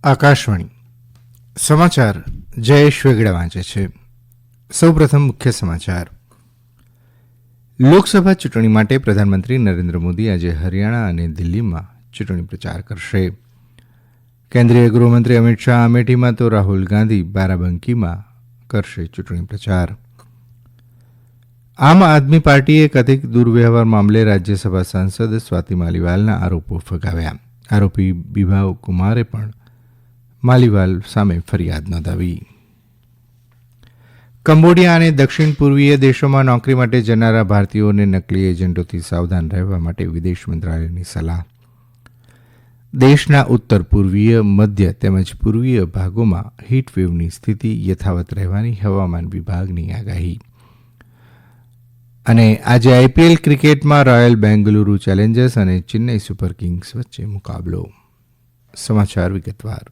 આકાશવાણી સમાચાર જયેશ વેગડા વાંચે છે. સૌપ્રથમ મુખ્ય સમાચાર. લોકસભા ચૂંટણી માટે પ્રધાનમંત્રી નરેન્દ્ર મોદી આજે હરિયાણા અને દિલ્હીમાં ચૂંટણી પ્રચાર કરશે. કેન્દ્રીય ગૃહમંત્રી અમિત શાહ અમેઠીમાં તો રાહુલ ગાંધી બારાબંકીમાં કરશે ચૂંટણી પ્રચાર. આમ આદમી પાર્ટીએ કથિત દુર્વ્યવહાર મામલે રાજ્યસભા સાંસદ સ્વાતિ માલીવાલના આરોપો ફગાવ્યા. આરોપી બિભાવ કુમારે પણ માલીવાલ સામે ફરિયાદ નોંધાવી. કંબોડિયા અને દક્ષિણ પૂર્વીય દેશોમાં નોકરી માટે જનારા ભારતીયોને નકલી એજન્ટોથી સાવધાન રહેવા માટે વિદેશ મંત્રાલયની સલાહ. દેશના ઉત્તર પૂર્વીય, મધ્ય તેમજ પૂર્વીય ભાગોમાં હીટવેવની સ્થિતિ યથાવત રહેવાની હવામાન વિભાગની આગાહી. અને આજે આઈપીએલ ક્રિકેટમાં રોયલ બેંગલુરુ ચેલેન્જર્સ અને ચેન્નઈ સુપર કિંગ્સ વચ્ચે મુકાબલો. સમાચાર વિગતવાર.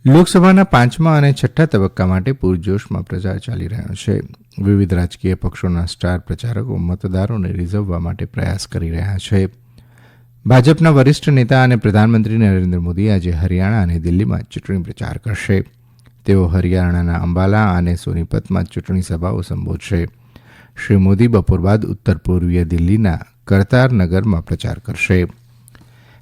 લોકસભાના પાંચમા અને છઠ્ઠા તબક્કા માટે પૂરજોશમાં પ્રચાર ચાલી રહ્યો છે. વિવિધ રાજકીય પક્ષોના સ્ટાર પ્રચારકો મતદારોને રીઝવવા માટે પ્રયાસ કરી રહ્યા છે. ભાજપના વરિષ્ઠ નેતા અને પ્રધાનમંત્રી નરેન્દ્ર મોદી આજે હરિયાણા અને દિલ્હીમાં ચૂંટણી પ્રચાર કરશે. તેઓ હરિયાણાના અંબાલા અને સોનીપતમાં ચૂંટણી સભાઓ સંબોધશે. શ્રી મોદી બપોર બાદ ઉત્તર પૂર્વીય દિલ્હીના કરતારનગરમાં પ્રચાર કરશે.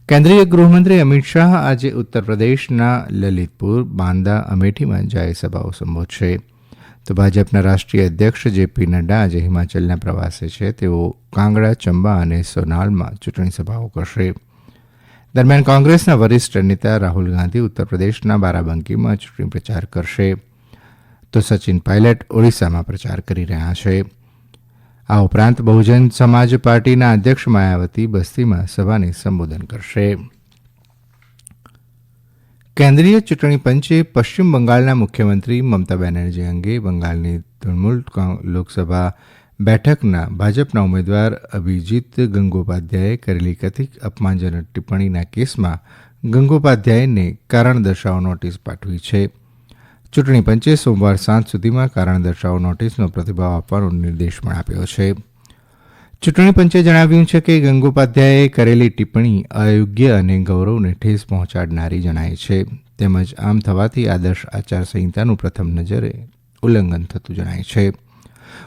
કેન્દ્રીય ગૃહમંત્રી અમિત શાહ આજે ઉત્તર પ્રદેશના લલિતપુર, બાંદા, અમેઠીમાં જાહેર સભાઓ સંબોધશે. તો ભાજપના રાષ્ટ્રીય અધ્યક્ષ જેપી નડ્ડા આજે હિમાચલના પ્રવાસે છે. તેઓ કાંગડા, ચંબા અને સોનાલમાં ચૂંટણી સભાઓ કરશે. દરમિયાન કોંગ્રેસના વરિષ્ઠ નેતા રાહુલ ગાંધી ઉત્તર પ્રદેશના બારાબંકીમાં ચૂંટણી પ્રચાર કરશે. તો સચિન પાયલટ ઓડિશામાં પ્રચાર કરી રહ્યા છે. આ ઉપરાંત બહુજન સમાજ પાર્ટીના અધ્યક્ષ માયાવતી બસ્તીમાં સભાને સંબોધન કરશે. કેન્દ્રીય ચૂંટણી પંચે પશ્ચિમ બંગાળના મુખ્યમંત્રી મમતા બેનર્જી અંગે બંગાળની તૃણમૂલ લોકસભા બેઠકના ભાજપના ઉમેદવાર અભિજીત ગંગોપાધ્યાયે કરેલી કથિત અપમાનજનક ટિપ્પણીના કેસમાં ગંગોપાધ્યાયને કારણ દર્શાવો નોટિસ પાઠવી છે. ચૂંટણી પંચે સોમવાર સાંજ સુધીમાં કારણ દર્શાવો નોટિસનો પ્રતિભાવ આપવાનો નિર્દેશ પણ આપ્યો છે. ચૂંટણી પંચે જણાવ્યું છે કે ગંગોપાધ્યાયે કરેલી ટિપ્પણી અયોગ્ય અને ગૌરવને ઠેસ પહોંચાડનારી જણાય છે. તેમજ આમ થવાથી આદર્શ આચારસંહિતાનું પ્રથમ નજરે ઉલ્લંઘન થતું જણાય છે.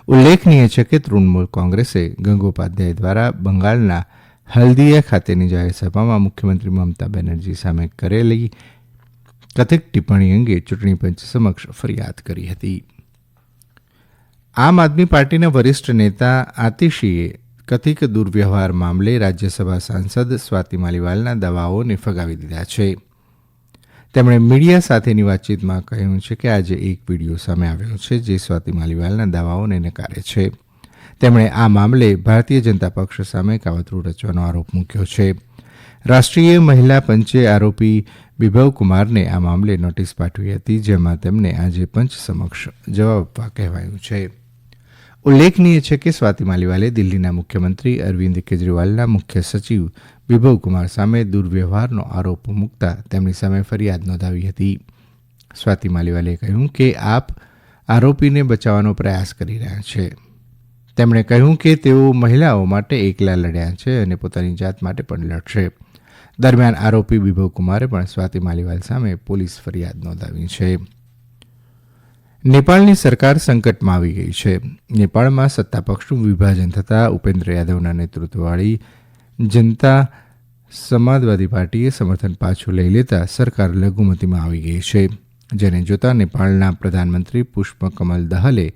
ઉલ્લેખનીય છે કે તૃણમૂલ કોંગ્રેસે ગંગોપાધ્યાય દ્વારા બંગાળના હલ્દિયા ખાતેની જાહેર સભામાં મુખ્યમંત્રી મમતા બેનર્જી સામે કરેલી કથિત ટિપ્પણી અંગે ચૂંટણી પંચ સમક્ષ ફરિયાદ કરી હતી. આમ આદમી પાર્ટીના વરિષ્ઠ નેતા આતિશીએ કથિત દુર્વ્યવહાર મામલે રાજ્યસભા સાંસદ સ્વાતિ માલીવાલના દાવાઓને ફગાવી દીધા છે. તેમણે મીડિયા સાથેની વાતચીતમાં કહ્યું છે કે આજે એક વિડીયો સામે આવ્યો છે જે સ્વાતિ માલીવાલના દાવાઓને નકારે છે. તેમણે આ મામલે ભારતીય જનતા પક્ષ સામે કાવતરું રચવાનો આરોપ મૂક્યો છે. રાષ્ટ્રીય મહિલા પંચે આરોપી બિભવ કુમારને આ મામલે નોટિસ પાઠવી હતી, જેમાં તેમને આજે પંચ સમક્ષ જવાબ આપવા કહેવાયું છે. ઉલ્લેખનીય છે કે સ્વાતિ માલીવાલે દિલ્હીના મુખ્યમંત્રી અરવિંદ કેજરીવાલના મુખ્ય સચિવ બિભવ કુમાર સામે દુર્વ્યવહારનો આરોપ મૂકતા તેમની સામે ફરિયાદ નોંધાવી હતી. સ્વાતિ માલીવાલે કહ્યું કે આપ આરોપીને બચાવવાનો પ્રયાસ કરી રહ્યા છે. તેમણે કહ્યું કે તેઓ મહિલાઓ માટે એકલા લડ્યા છે અને પોતાની જાત માટે પણ લડશે. દરમિયાન આરોપી બિભવ કુમારે પણ સ્વાતિ માલીવાલ સામે પોલીસ ફરિયાદ નોંધાવી છે. નેપાળની સરકાર સંકટમાં આવી ગઈ છે. નેપાળમાં સત્તાપક્ષનું વિભાજન થતાં ઉપેન્દ્ર યાદવના નેતૃત્વવાળી જનતા સમાજવાદી પાર્ટીએ સમર્થન પાછું લઈ લેતા સરકાર લઘુમતીમાં આવી ગઈ છે. જેને જોતા નેપાળના પ્રધાનમંત્રી પુષ્પકમલ દહલે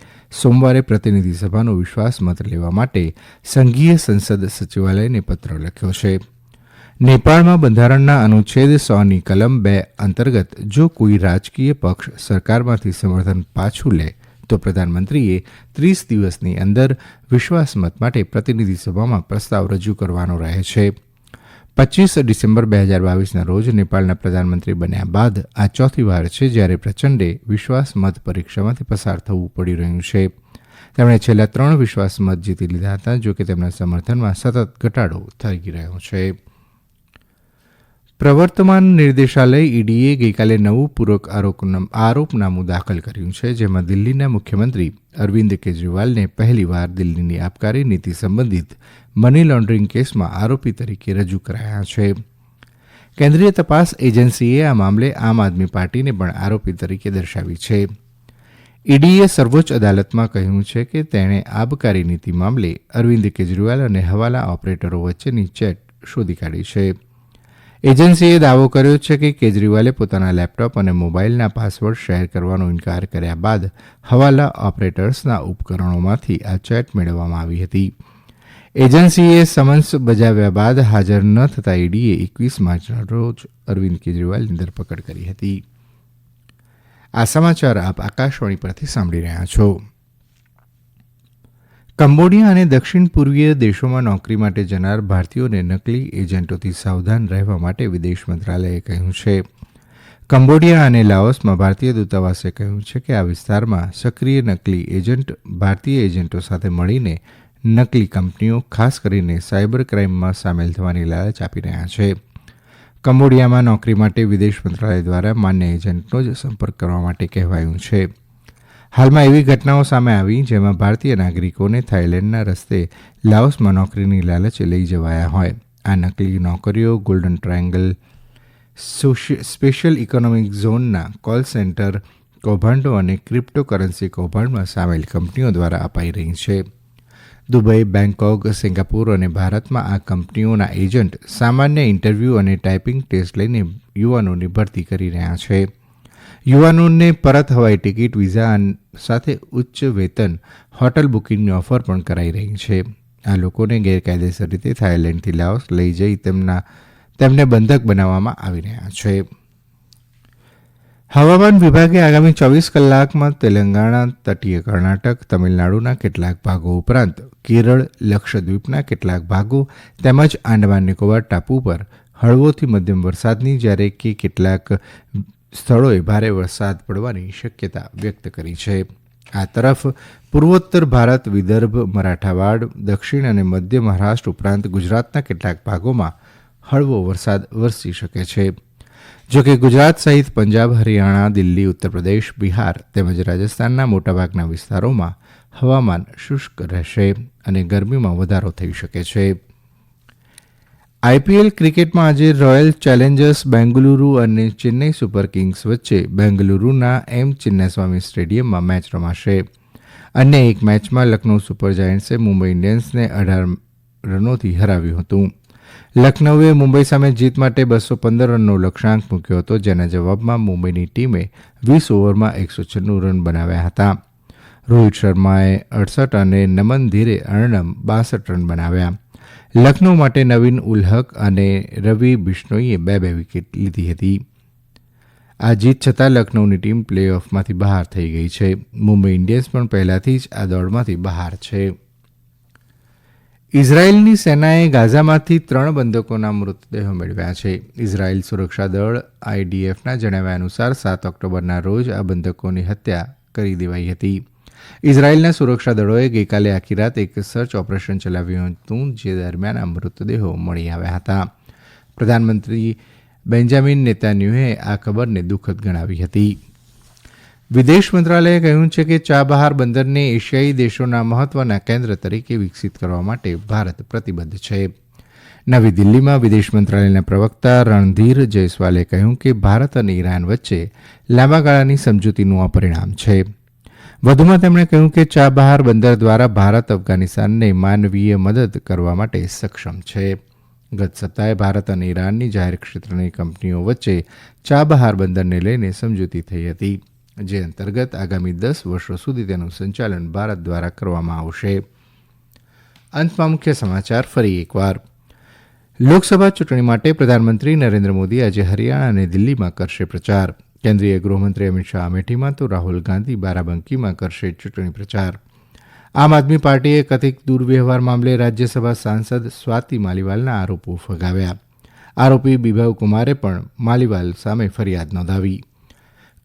સોમવારે પ્રતિનિધિ સભાનો વિશ્વાસ મત લેવા માટે સંઘીય સંસદ સચિવાલયને પત્ર લખ્યો છે. નેપાળમાં બંધારણના અનુચ્છેદ 100ની કલમ 2 અંતર્ગત જો કોઈ રાજકીય પક્ષ સરકારમાંથી સમર્થન પાછું લે તો પ્રધાનમંત્રીએ 30 દિવસની અંદર વિશ્વાસમત માટે પ્રતિનિધિ સભામાં પ્રસ્તાવ રજૂ કરવાનો રહે છે. 25 ડિસેમ્બર 2022ના રોજ નેપાળના પ્રધાનમંત્રી બન્યા બાદ આ ચોથી વાર છે જ્યારે પ્રચંડે વિશ્વાસમત પરીક્ષામાંથી પસાર થવું પડી રહ્યું છે. તેમણે છેલ્લા 3 વિશ્વાસમત જીતી લીધા હતા, જોકે તેમના સમર્થનમાં સતત ઘટાડો થઈ રહ્યો છે. પ્રવર્તમાન નિર્દેશાલય ઈડીએ ગઈકાલે નવું પૂરક આરોપનામું દાખલ કર્યું છે, જેમાં દિલ્હીના મુખ્યમંત્રી અરવિંદ કેજરીવાલને પહેલીવાર દિલ્હીની આબકારી નીતિ સંબંધિત મની લોન્ડરિંગ કેસમાં આરોપી તરીકે રજૂ કરાયા છે. કેન્દ્રીય તપાસ એજન્સીએ આ મામલે આમ આદમી પાર્ટીને પણ આરોપી તરીકે દર્શાવી છે. ઈડીએ સર્વોચ્ચ અદાલતમાં કહ્યું છે કે તેણે આબકારી નીતિ મામલે અરવિંદ કેજરીવાલ અને હવાલા ઓપરેટરો વચ્ચેની ચેટ શોધી કાઢી છે. એજન્સીએ દાવો કર્યો છે કે કેજરીવાલે પોતાના લેપટોપ અને મોબાઈલના પાસવર્ડ શેર કરવાનો ઇનકાર કર્યા બાદ હવાલા ઓપરેટર્સના ઉપકરણોમાંથી આ ચેટ મેળવવામાં આવી હતી. એજન્સીએ સમન્સ બજાવ્યા બાદ હાજર ન થતાં ઈડીએ 21 માર્ચના રોજ અરવિંદ કેજરીવાલની ધરપકડ કરી હતી. આ સમાચાર આપ આકાશવાણી પરથી સાંભળી રહ્યા છો. કંબોડિયા અને દક્ષિણ પૂર્વીય દેશોમાં નોકરી માટે જનાર ભારતીયોને નકલી એજન્ટોથી સાવધાન રહેવા માટે વિદેશ મંત્રાલયે કહ્યું છે. કંબોડિયા અને લાઓસમાં ભારતીય દૂતાવાસે કહ્યું છે કે આ વિસ્તારમાં સક્રિય નકલી એજન્ટ ભારતીય એજન્ટો સાથે મળીને નકલી કંપનીઓ, ખાસ કરીને સાયબર ક્રાઇમમાં સામેલ થવાની લાલચ આપી રહ્યા છે. કંબોડિયામાં નોકરી માટે વિદેશ મંત્રાલય દ્વારા માન્ય એજન્ટનો જ સંપર્ક કરવા માટે કહેવાયું છે. હાલમાં એવી ઘટનાઓ સામે આવી જેમાં ભારતીય નાગરિકોને થાઇલેન્ડના રસ્તે લાઓસમાં નોકરીની લાલચે લઈ જવાયા હોય. આ નકલી નોકરીઓ ગોલ્ડન ટ્રાયેંગલ, સ્પેશિયલ ઇકોનોમિક ઝોનના કોલ સેન્ટર કૌભાંડો અને ક્રિપ્ટોકરન્સી કૌભાંડમાં સામેલ કંપનીઓ દ્વારા અપાઈ રહી છે. દુબઈ, બેંકોક, સિંગાપુર અને ભારતમાં આ કંપનીઓના એજન્ટ સામાન્ય ઇન્ટરવ્યૂ અને ટાઈપિંગ ટેસ્ટ લઈને યુવાનોની ભરતી કરી રહ્યા છે. યુવાનોને પરત હવાઈ ટિકિટ, વિઝા સાથે ઉચ્ચ વેતન, હોટલ બુકિંગની ઓફર પણ કરાઈ રહી છે. આ લોકોને ગેરકાયદેસર રીતે થાઇલેન્ડથી લાઓસ લઈ જઈ તેમને બંધક બનાવવામાં આવી રહ્યા છે. હવામાન વિભાગે આગામી 24 કલાકમાં તેલંગાણા, તટીય કર્ણાટક, તમિલનાડુના કેટલાક ભાગો ઉપરાંત કેરળ, લક્ષદ્વીપના કેટલાક ભાગો તેમજ આંદામાન નિકોબાર ટાપુ પર હળવોથી મધ્યમ વરસાદની જ્યારે કે કેટલાક સ્થળોએ ભારે વરસાદ પડવાની શક્યતા વ્યક્ત કરી છે. આ તરફ પૂર્વોત્તર ભારત, વિદર્ભ, મરાઠાવાડ, દક્ષિણ અને મધ્ય મહારાષ્ટ્ર ઉપરાંત ગુજરાતના કેટલાક ભાગોમાં હળવો વરસાદ વરસી શકે છે. જોકે ગુજરાત સહિત પંજાબ, હરિયાણા, દિલ્હી, ઉત્તર પ્રદેશ, બિહાર તેમજ રાજસ્થાનના મોટાભાગના વિસ્તારોમાં હવામાન શુષ્ક રહેશે અને ગરમીમાં વધારો થઈ શકે છે. આઈપીએલ ક્રિકેટમાં આજે રોયલ ચેલેન્જર્સ બેંગલુરુ અને ચેન્નઈ સુપર કિંગ્સ વચ્ચે બેંગલુરુના એમ ચિન્નાસ્વામી સ્ટેડિયમમાં મેચ રમાશે. અન્ય એક મેચમાં લખનૌ સુપર જાયન્ટ્સે મુંબઈ ઇન્ડિયન્સને 18 રનોથી હરાવ્યું હતું. લખનૌએ મુંબઈ સામે જીત માટે 215 રનનો લક્ષ્યાંક મૂક્યો હતો, જેના જવાબમાં મુંબઈની ટીમે 20 ઓવરમાં 196 રન બનાવ્યા હતા. રોહિત શર્માએ 68 અને નમન ધીરે અર્ણમ 62 રન બનાવ્યા. લખનૌ માટે નવીન ઉલ હક અને રવિ બિશ્નોઈએ 2 વિકેટ લીધી હતી. આ જીત છતાં લખનૌની ટીમ પ્લે ઓફમાંથી બહાર થઈ ગઈ છે. મુંબઈ ઇન્ડિયન્સ પણ પહેલાથી જ આ દોડમાંથી બહાર છે. ઇઝરાયેલની સેનાએ ગાઝામાંથી 3 બંધકોના મૃતદેહો મેળવ્યા છે. ઇઝરાયેલ સુરક્ષા દળ આઈડીએફના જણાવ્યા અનુસાર 7 ઓક્ટોબરના રોજ આ બંધકોની હત્યા કરી દેવાઈ હતી. ઇઝરાયેલના સુરક્ષા દળોએ ગઈકાલે આખી રાત એક સર્ચ ઓપરેશન ચલાવ્યું હતું, જે દરમિયાન આ મૃતદેહો મળી આવ્યા હતા. પ્રધાનમંત્રી બેન્જામિન નેતાન્યાહુએ આ ખબરને દુઃખદ ગણાવી હતી. વિદેશ મંત્રાલયે કહ્યું છે કે ચાબહાર બંદરને એશિયાઈ દેશોના મહત્વના કેન્દ્ર તરીકે વિકસિત કરવા માટે ભારત પ્રતિબદ્ધ છે. નવી દિલ્હીમાં વિદેશ મંત્રાલયના પ્રવક્તા રણધીર જયસ્વાલે કહ્યું કે ભારત અને ઈરાન વચ્ચે લાંબા ગાળાની સમજૂતીનું આ પરિણામ છે. વધુમાં તેમણે કહ્યું કે ચાબહાર બંદર દ્વારા ભારત અફઘાનિસ્તાનને માનવીય મદદ કરવા માટે સક્ષમ છે. ગત સપ્તાહે ભારત અને ઈરાનની જાહેર ક્ષેત્રની કંપનીઓ વચ્ચે ચાબહાર બંદરને લઈને સમજૂતી થઈ હતી, જે અંતર્ગત આગામી 10 વર્ષો સુધી તેનું સંચાલન ભારત દ્વારા કરવામાં આવશે. અંતમાં મુખ્ય સમાચાર ફરી એકવાર. લોકસભા ચૂંટણી માટે પ્રધાનમંત્રી નરેન્દ્ર મોદી આજે હરિયાણા અને દિલ્હીમાં કરશે પ્રચાર. કેન્દ્રીય ગૃહમંત્રી અમિત શાહ અમેઠીમાં તો રાહુલ ગાંધી બારાબંકીમાં કરશે ચૂંટણી પ્રચાર. આમ આદમી પાર્ટીએ કથિત દુર્વ્યવહાર મામલે રાજ્યસભા સાંસદ સ્વાતિ માલીવાલના આરોપો ફગાવ્યા. આરોપી બિભવ કુમારે પણ માલીવાલ સામે ફરિયાદ નોંધાવી.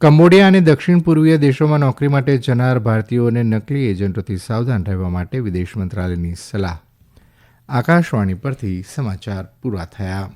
કંબોડિયા અને દક્ષિણ પૂર્વીય દેશોમાં નોકરી માટે જનાર ભારતીયોને નકલી એજન્ટોથી સાવધાન રહેવા માટે વિદેશ મંત્રાલયની સલાહ. આકાશવાણી પરથી સમાચાર પૂરા થયા.